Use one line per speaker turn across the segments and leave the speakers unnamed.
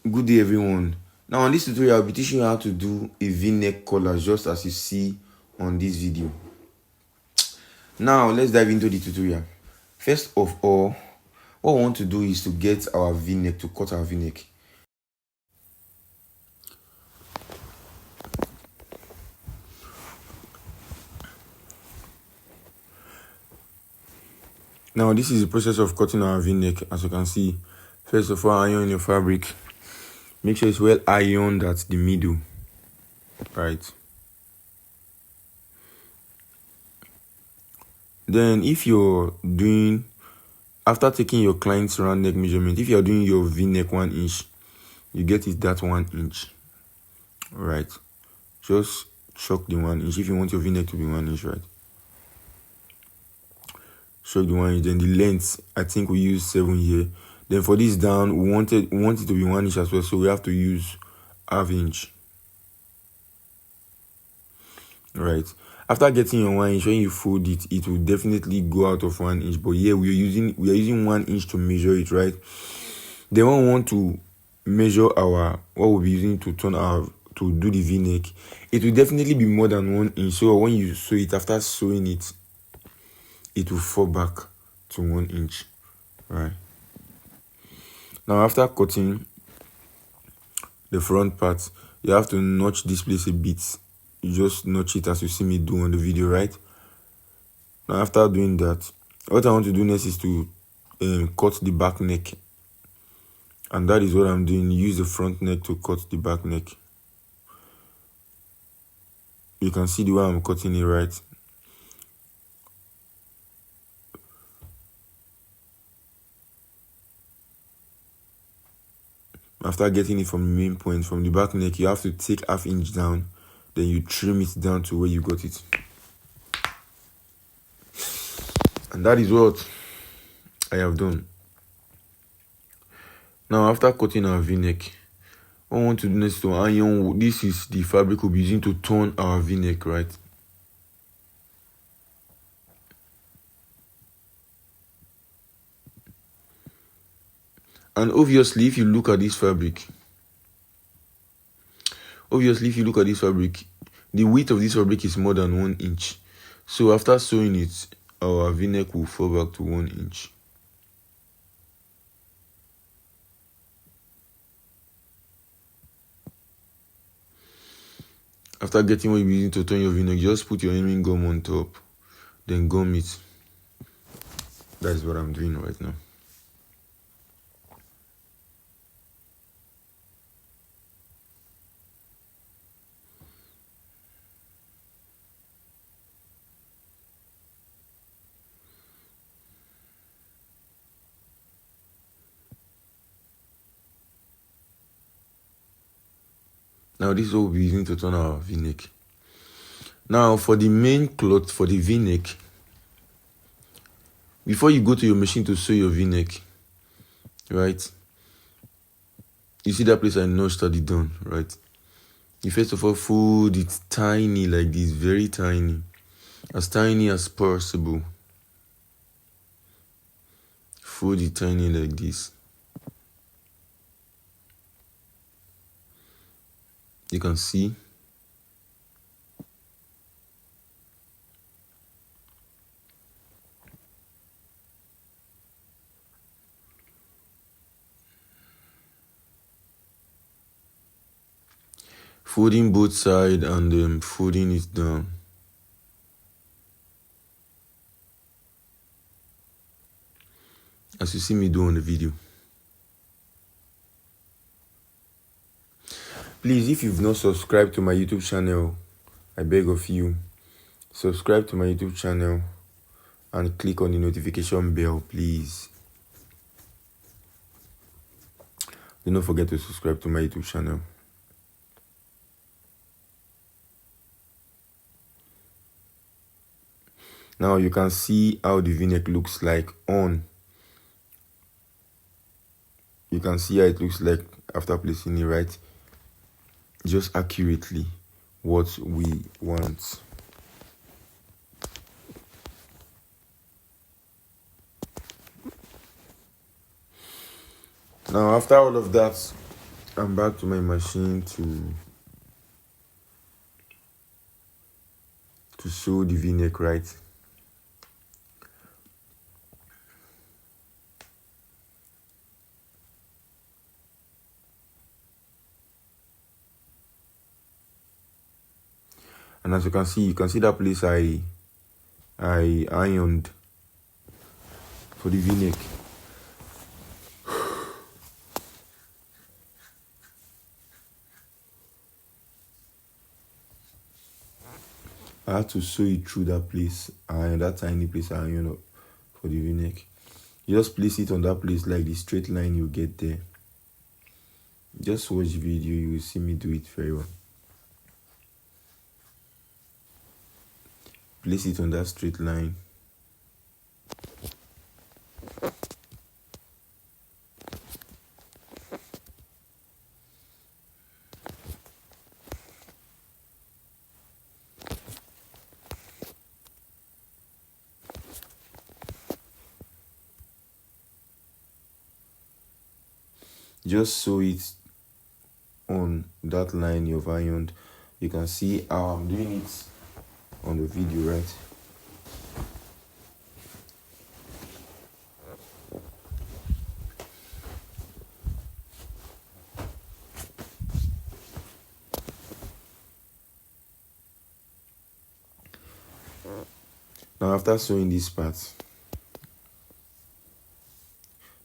Good day, everyone. Now, on this tutorial, I'll be teaching you how to do a V-neck collar, just as you see on this video. Now, let's dive into the tutorial. First of all, what we want to do is to get our V-neck, to cut our V-neck. Now, this is the process of cutting our V-neck. As you can see, first of all, iron your fabric. Make sure it's well ironed at the middle, right? Then, if you're doing, after taking your client's round neck measurement, if you're doing your V-neck 1 inch, you get it that 1 inch, right? Just chalk the 1 inch if you want your V-neck to be 1 inch, right? Chalk the 1 inch. Then the length, I think we use 7 here. Then for this down, we want it to be 1 inch as well, so we have to use ½ inch, right? After getting your 1 inch, when you fold it, it will definitely go out of 1 inch. But here we are using 1 inch to measure it, right? Then when we want to measure what we'll be using to do the V-neck, it will definitely be more than 1 inch. So when you sew it, after sewing it, it will fall back to 1 inch, right? Now, after cutting the front part, you have to notch this place a bit. You just notch it as you see me do on the video, right? Now, after doing that, what I want to do next is to cut the back neck. And that is what I'm doing. Use the front neck to cut the back neck. You can see the way I'm cutting it, right? After getting it from the main point, from the back neck, you have to take ½ inch down. Then you trim it down to where you got it. And that is what I have done. Now, after cutting our V-neck, what I want to do next is to iron. This is the fabric we'll be using to turn our V-neck, right? And obviously, if you look at this fabric, the width of this fabric is more than 1 inch. So after sewing it, our V-neck will fall back to 1 inch. After getting what you're using to turn your V-neck, just put your hemming gum on top, then gum it. That is what I'm doing right now. Now, this is what we'll be using to turn our V-neck. Now, for the main cloth, for the V-neck, before you go to your machine to sew your V-neck, right? You see that place I notched at the down, right? You first of all fold it tiny like this, very tiny as possible. Fold it tiny like this. You can see. Folding both sides and folding it down. As you see me do on the video. Please, if you've not subscribed to my YouTube channel, I beg of you, subscribe to my YouTube channel and click on the notification bell, please. Do not forget to subscribe to my YouTube channel. Now you can see how the V-neck looks like on. You can see how it looks like after placing it, right? Just accurately what we want. Now, after all of that, I'm back to my machine to sew the v-neck, right? And as you can see that place I ironed for the v-neck. I had to sew it through that place, and that tiny place I ironed up for the v-neck. You just place it on that place like the straight line you get there. Just watch the video, you will see me do it very well. Place it on that straight line. Just sew it on that line you've ironed. You can see how I'm doing it on the video, right? Now after sewing this part, you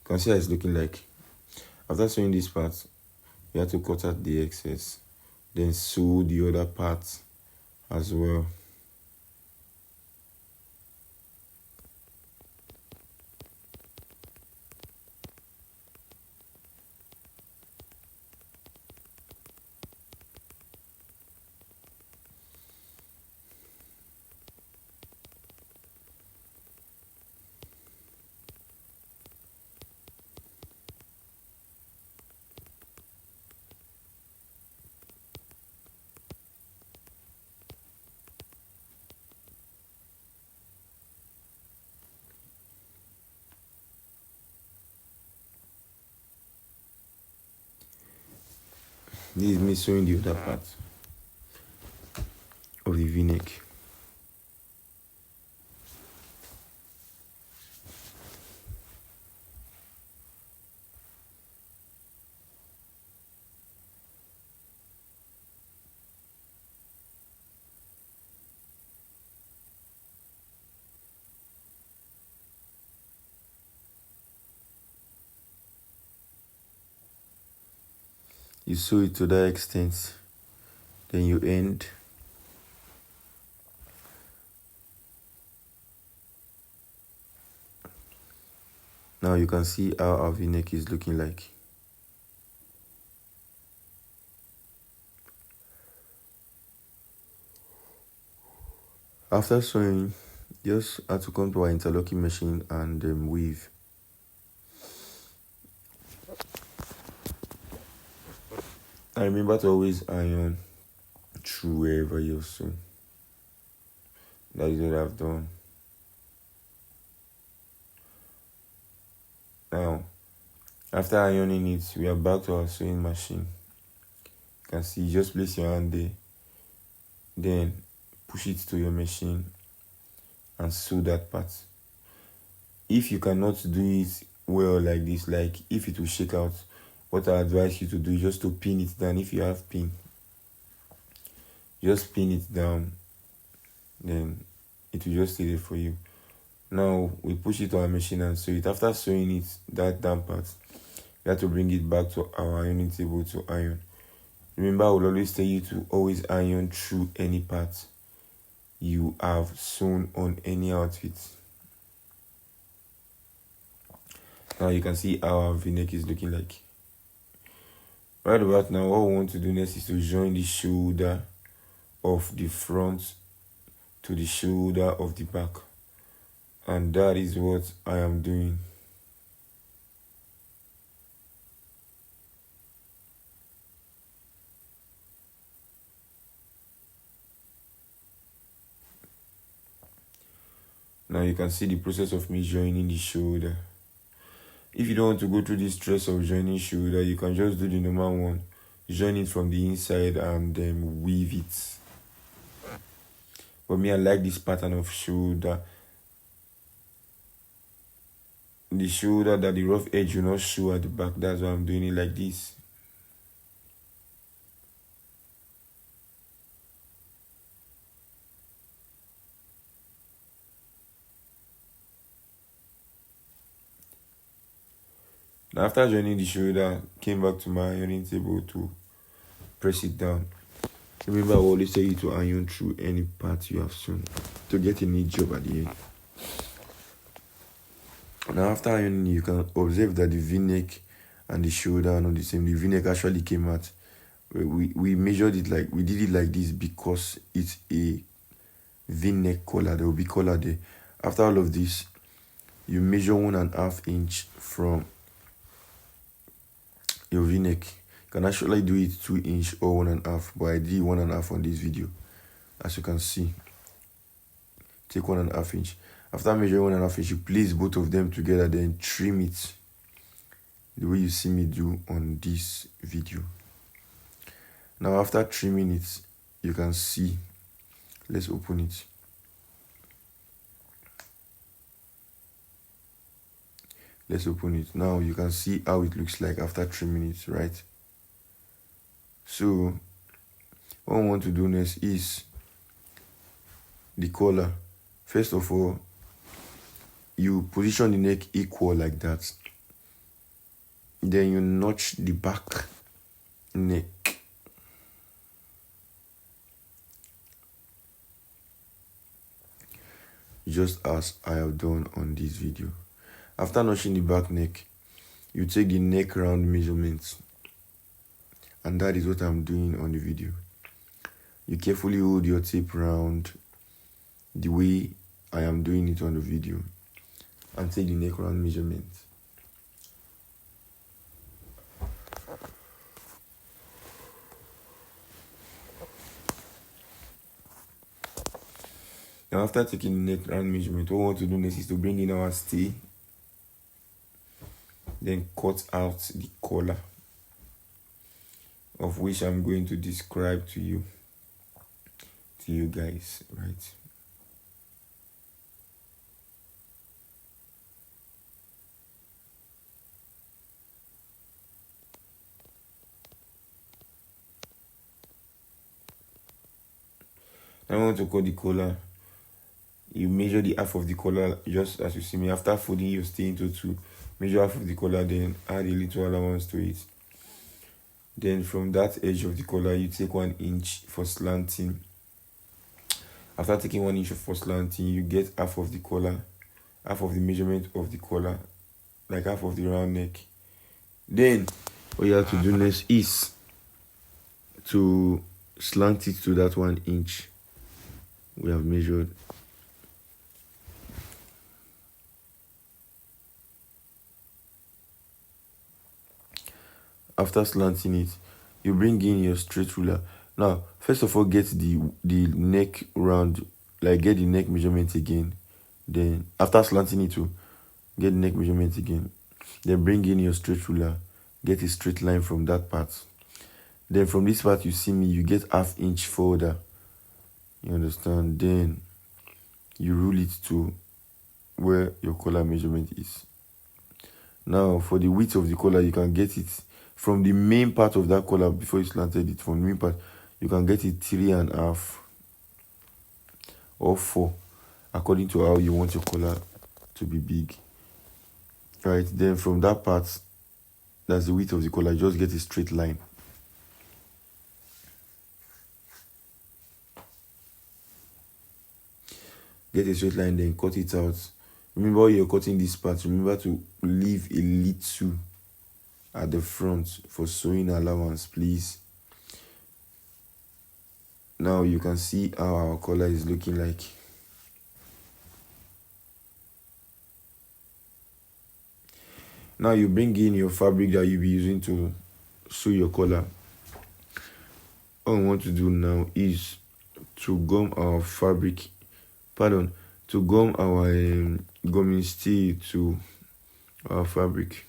can see how it's looking like. After sewing this part, you have to cut out the excess, then sew the other part as well. This is me sewing the other part of the v-neck. You sew it to that extent, then you end. Now you can see how our v-neck is looking like. After sewing, just had to come to our interlocking machine and weave. I remember to always iron through wherever you're sewing. That is what I've done. Now, after ironing it, we are back to our sewing machine. You can see, just place your hand there, then push it to your machine and sew that part. If you cannot do it well like this, like if it will shake out, what I advise you to do is just to pin it down. If you have pin, just pin it down, then it will just stay there for you. Now we push it to our machine and sew it. After sewing it, that down part, we have to bring it back to our ironing table to iron. Remember, I will always tell you to always iron through any part you have sewn on any outfit. Now you can see how our v-neck is looking like. Right about now, what we want to do next is to join the shoulder of the front to the shoulder of the back. And that is what I am doing. Now you can see the process of me joining the shoulder. If you don't want to go through the stress of joining shoulder, you can just do the normal one. Join it from the inside and then weave it. But me, I like this pattern of shoulder. The shoulder that the rough edge will not show at the back. That's why I'm doing it like this. Now after joining the shoulder, came back to my ironing table to press it down. Remember, I always tell you to iron through any part you have sewn to get a neat job at the end. Now after ironing, you can observe that the v-neck and the shoulder are not the same. The v-neck actually came out. We measured it like, we did it like this because it's a v-neck collar. There will be collar there. After all of this, you measure 1.5 inch from your v-neck. You can actually do it 2 inch or 1.5, but I did 1.5 on this video. As you can see, take 1.5 inch. After measuring 1.5 inch, you place both of them together, then trim it the way you see me do on this video. Now after trimming it, you can see, let's open it. Let's open it. Now you can see how it looks like after trimming it, right? So what I want to do next is the collar. First of all, you position the neck equal like that. Then you notch the back neck. Just as I have done on this video. After notching the back neck, you take the neck round measurements. And that is what I'm doing on the video. You carefully hold your tape round the way I am doing it on the video and take the neck round measurements. Now after taking the neck round measurement, what we want to do next is to bring in our stay. Then cut out the collar, of which I'm going to describe to you guys, right? I want to cut the collar. You measure the half of the collar just as you see me. After folding your stay into two, measure half of the collar, then add a little allowance to it. Then from that edge of the collar, you take 1 inch for slanting. After taking 1 inch for slanting, you get half of the collar, half of the measurement of the collar, like half of the round neck. Then what you have to do next is to slant it to that 1 inch we have measured. After slanting it, you bring in your straight ruler. Now, first of all, get the neck round, like get the neck measurement again. Then, after slanting it too, get the neck measurement again. Then bring in your straight ruler, get a straight line from that part. Then from this part, you see me, you get 1/2 inch further. You understand? Then you rule it to where your collar measurement is. Now, for the width of the collar, you can get it from the main part of that collar before you slanted it. From the main part, you can get it 3.5 or 4, according to how you want your collar to be big. Right, then from that part, that's the width of the collar, just get a straight line. Get a straight line, then cut it out. Remember, when you're cutting this part, remember to leave a little at the front for sewing allowance, please. Now you can see how our collar is looking like. Now you bring in your fabric that you'll be using to sew your collar. All I want to do now is to gum our fabric, to gum our gumming stay to our fabric.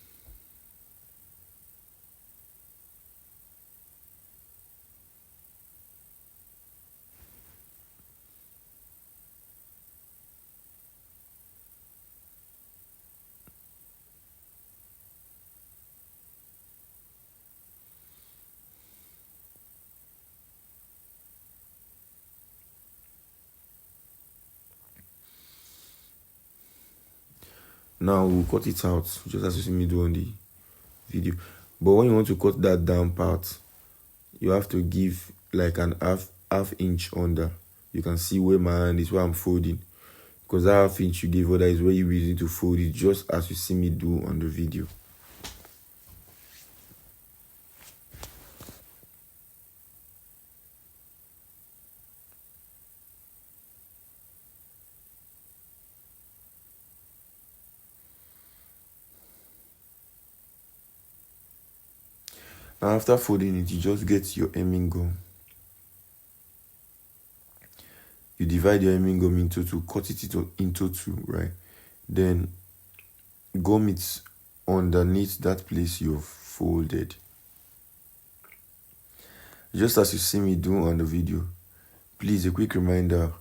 Now we'll cut it out, just as you see me do on the video. But when you want to cut that down part, you have to give like an half inch under. You can see where my hand is, where I'm folding, because that half inch you give under is where you're using to fold it, just as you see me do on the video. Now after folding it, you just get your hemming gum. You divide your hemming gum into two, cut it into two, right? Then gum it underneath that place you've folded, just as you see me do on the video. Please, a quick reminder,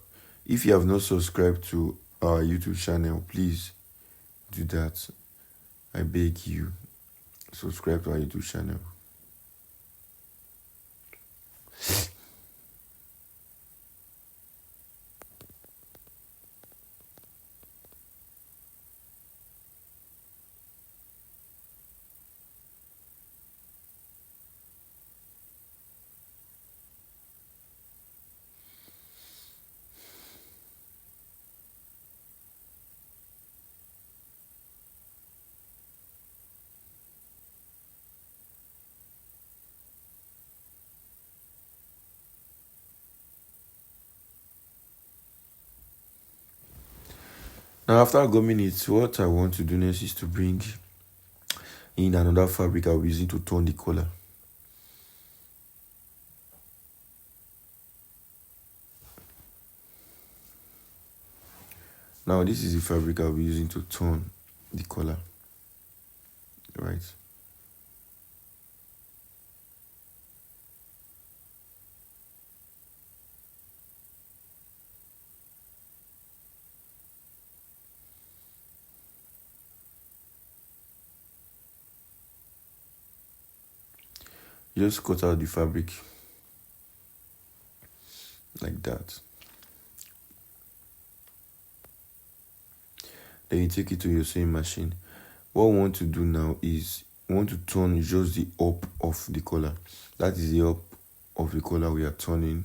if you have not subscribed to our YouTube channel, please do that. I beg you, subscribe to our YouTube channel. Now after gumming it, what I want to do next is to bring in another fabric I'll be using to turn the collar. Now this is the fabric I'll be using to turn the collar, right? Just cut out the fabric like that. Then you take it to your sewing machine. What we want to do now is we want to turn just the up of the collar. That is the up of the collar we are turning,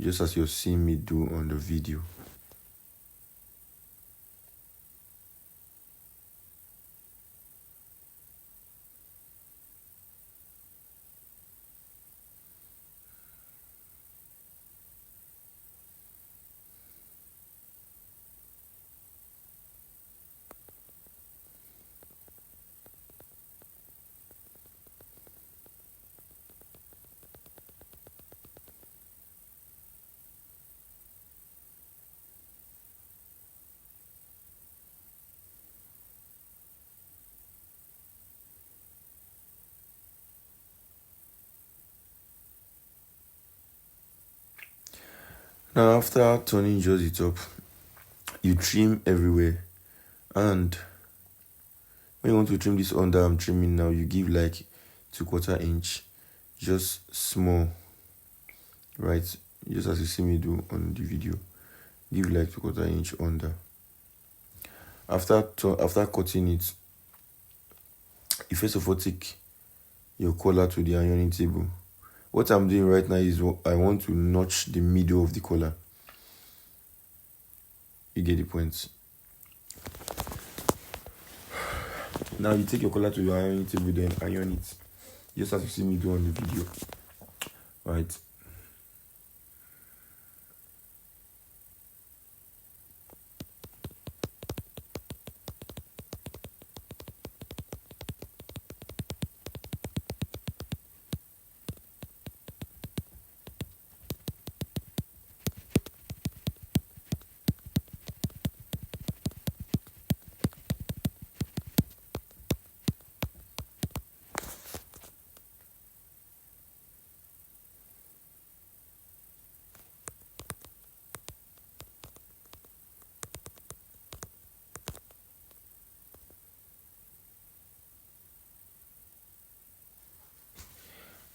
just as you're seeing me do on the video. Now after turning just it up, you trim everywhere, and when you want to trim this under I'm trimming now, you give like 2/4 inch, just small, right? Just as you see me do on the video, give like 2/4 inch under. After cutting it, you first of all take your collar to the ironing table. What I'm doing right now is I want to notch the middle of the collar. You get the point. Now you take your collar to your ironing table, then iron it, just as you see me do on the video, right?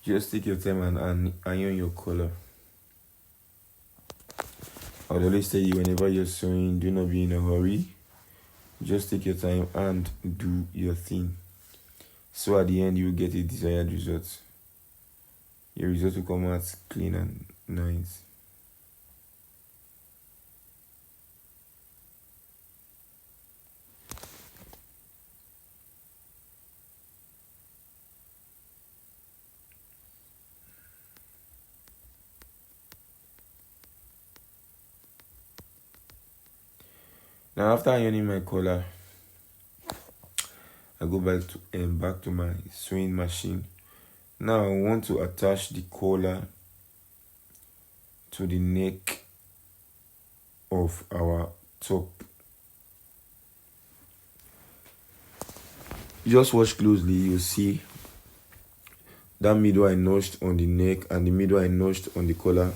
Just take your time and iron your collar. I would always tell you, whenever you're sewing, do not be in a hurry. Just take your time and do your thing. So at the end, you will get a desired result. Your result will come out clean and nice. Now after ironing my collar, I go back to my sewing machine. Now I want to attach the collar to the neck of our top. Just watch closely, you'll see that middle I notched on the neck and the middle I notched on the collar.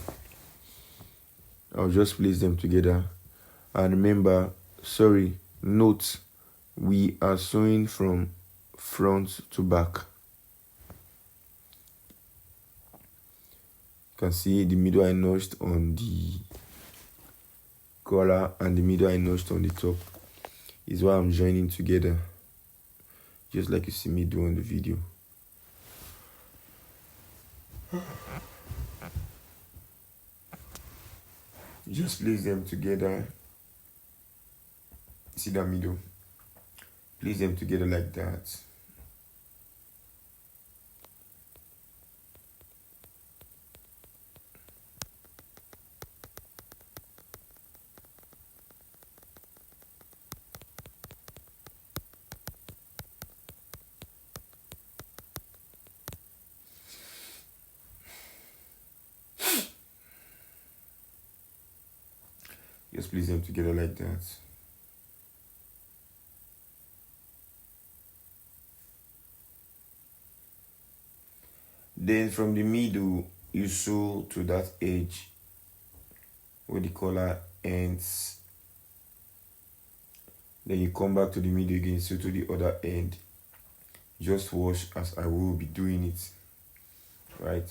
I'll just place them together. And remember, note, we are sewing from front to back. You can see the middle I notched on the collar and the middle I notched on the top is what I'm joining together, just like you see me do on the video. Just place them together. See that middle? Place them together like that. Just place them together like that. Then from the middle, you sew to that edge where the collar ends. Then you come back to the middle again, sew to the other end. Just watch as I will be doing it. Right?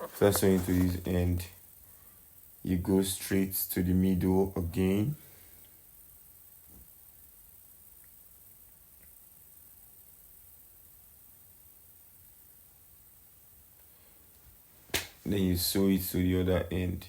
After sewing to this end, you go straight to the middle again. Then you sew it to the other end.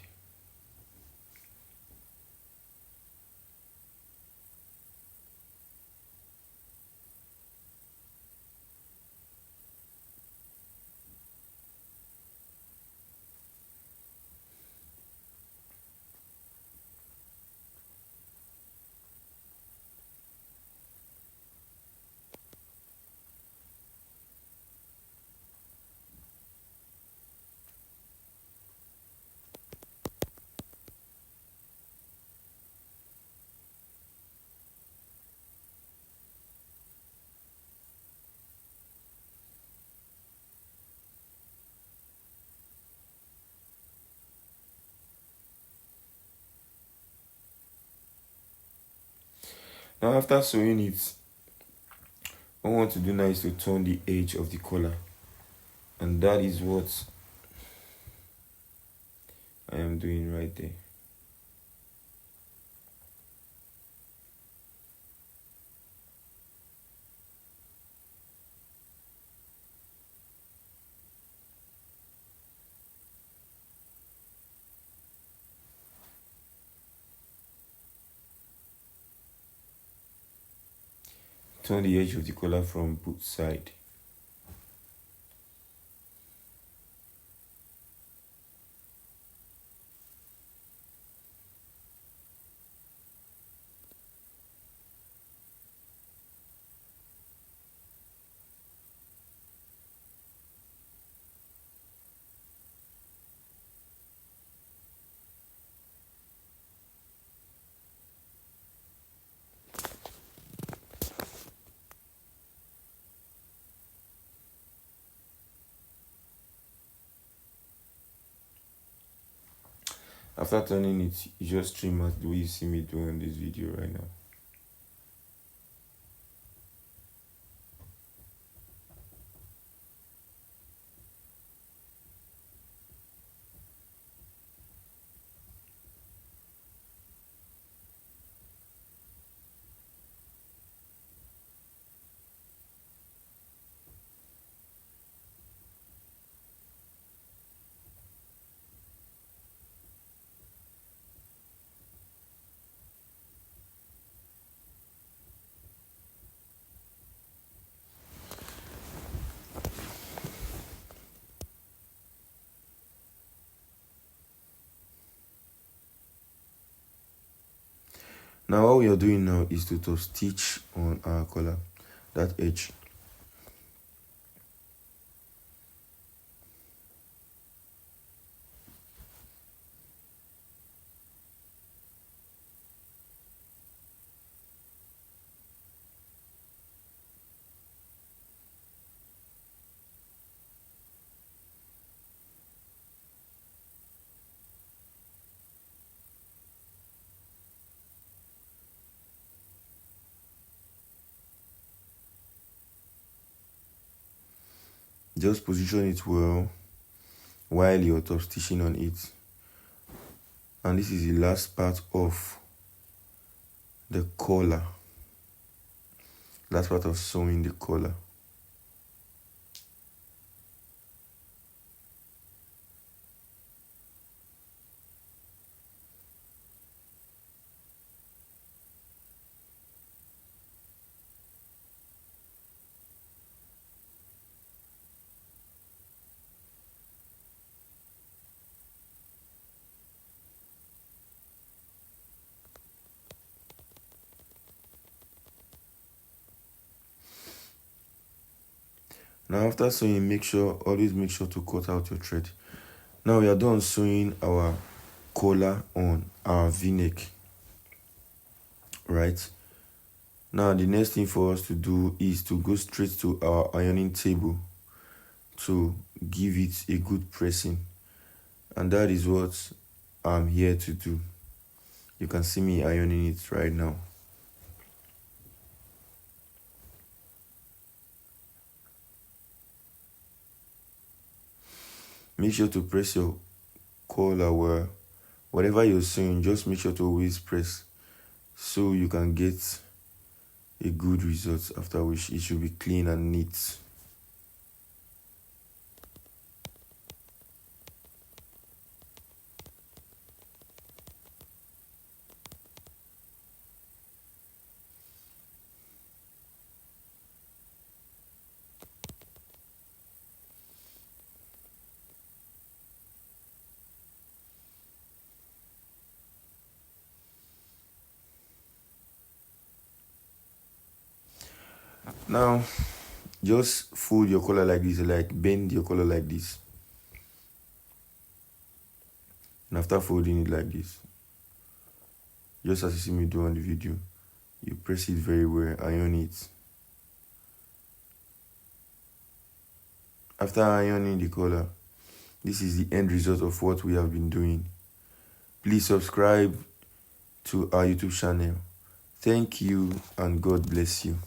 Now after sewing it, what I want to do now is to turn the edge of the collar, and that is what I am doing right there. Turn the edge of the collar from both sides. After turning it, you just trim out the way you see me doing this video right now. Now what we are doing now is to top stitch on our collar, that edge. Just position it well while you're top stitching on it. And this is the last part of the collar. Last part of sewing the collar. Now after sewing, always make sure to cut out your thread. Now we are done sewing our collar on our v-neck, right? Now the next thing for us to do is to go straight to our ironing table to give it a good pressing, and that is what I'm here to do. You can see me ironing it right now. Make sure to press your collar well. Whatever you're sewing, just make sure to always press so you can get a good result, after which it should be clean and neat. Now just fold your collar like this, like bend your collar like this, and after folding it like this, just as you see me do on the video, you press it very well, iron it. After ironing the collar, this is the end result of what we have been doing. Please subscribe to our YouTube channel. Thank you and God bless you.